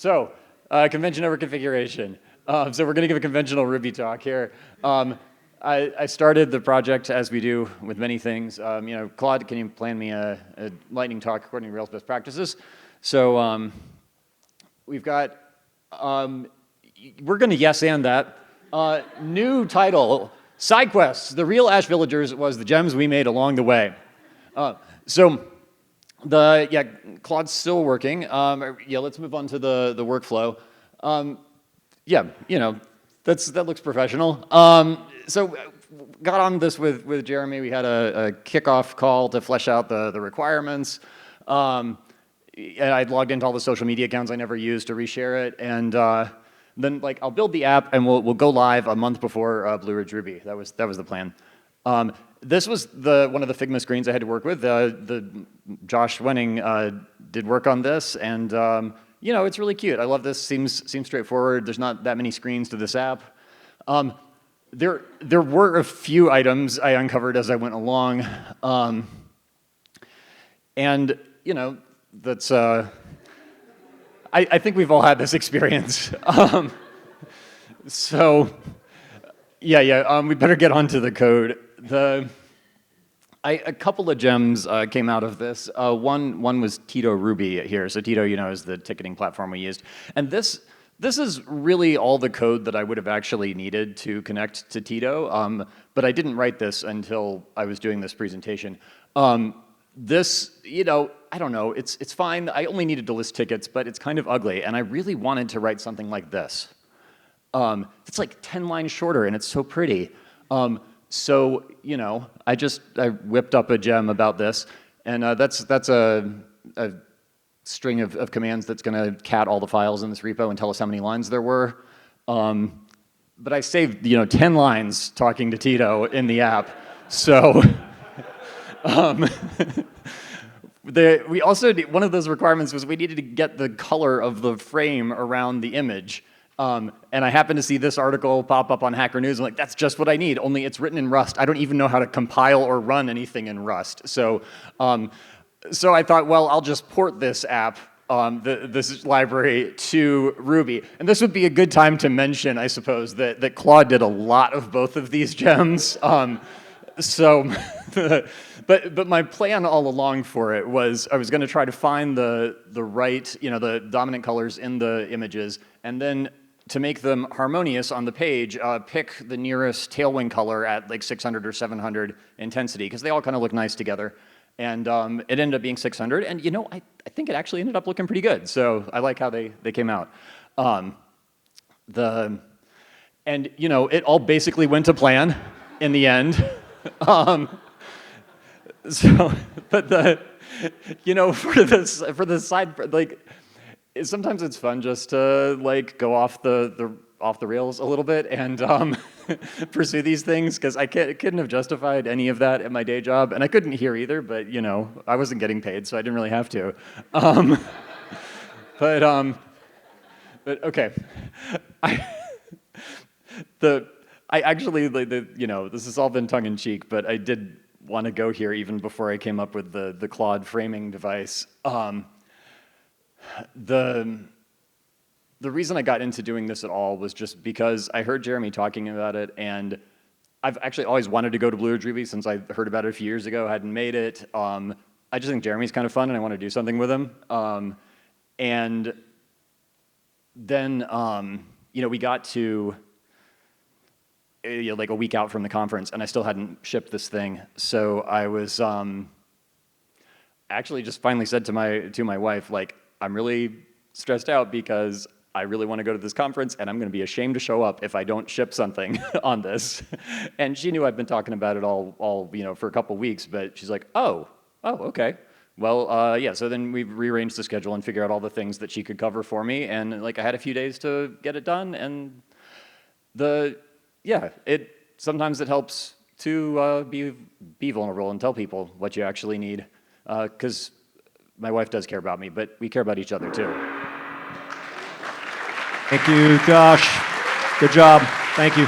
Convention over configuration. So we're going to give a conventional Ruby talk here. I started the project, as we do with many things. Claude, can you plan me a lightning talk according to Rails best practices? So we've got, we're going to yes and that. New title, Side Quests, the real Ash Villagers was the gems we made along the way. Claude's still working. Let's move on to the workflow. That looks professional. So got on this with Jeremy. We had a kickoff call to flesh out the requirements. And I'd logged into all the social media accounts I never used to reshare it. And then I'll build the app and we'll go live a month before Blue Ridge Ruby. That was the plan. This was one of the Figma screens I had to work with. Josh Wenning did work on this, and it's really cute. I love this. Seems straightforward. There's not that many screens to this app. There were a few items I uncovered as I went along, that's. I think we've all had this experience. We better get onto the code. A couple of gems came out of this. One was Tito Ruby here. So Tito, is the ticketing platform we used. And this is really all the code that I would have actually needed to connect to Tito. But I didn't write this until I was doing this presentation. This, I don't know, it's fine. I only needed to list tickets, but it's kind of ugly. And I really wanted to write something like this. It's like 10 lines shorter, and it's so pretty. I whipped up a gem about this, and that's a string of commands that's going to cat all the files in this repo and tell us how many lines there were. But I saved 10 lines talking to Tito in the app. So we also one of those requirements was we needed to get the color of the frame around the image. And I happened to see this article pop up on Hacker News. I'm like, that's just what I need, only it's written in Rust. I don't even know how to compile or run anything in Rust. So I thought, well, I'll just port this app, this library, to Ruby. And this would be a good time to mention, I suppose, that Claude did a lot of both of these gems. But my plan all along for it was I was going to try to find the right, the dominant colors in the images, and then to make them harmonious on the page, pick the nearest tailwind color at 600 or 700 intensity, because they all kind of look nice together. And it ended up being 600, and I think it actually ended up looking pretty good. So I like how they came out. It all basically went to plan in the end. For the side, sometimes it's fun just to go off the rails a little bit and pursue these things, because I couldn't have justified any of that at my day job, and I couldn't here either. But I wasn't getting paid, so I didn't really have to. But okay, I actually, this has all been tongue-in-cheek, but I did want to go here even before I came up with the Claude framing device. The reason I got into doing this at all was just because I heard Jeremy talking about it, and I've actually always wanted to go to Blue Ridge Ruby since I heard about it a few years ago, hadn't made it. I just think Jeremy's kind of fun, and I want to do something with him. And then, we got to a week out from the conference, and I still hadn't shipped this thing. So I was actually just finally said to my wife, I'm really stressed out because I really want to go to this conference, and I'm going to be ashamed to show up if I don't ship something on this. And she knew I'd been talking about it all for a couple weeks, but she's like, oh, okay. Well, so then we rearranged the schedule and figured out all the things that she could cover for me, and I had a few days to get it done, and sometimes it helps to be vulnerable and tell people what you actually need, because my wife does care about me, but we care about each other too. Thank you, Josh. Good job. Thank you.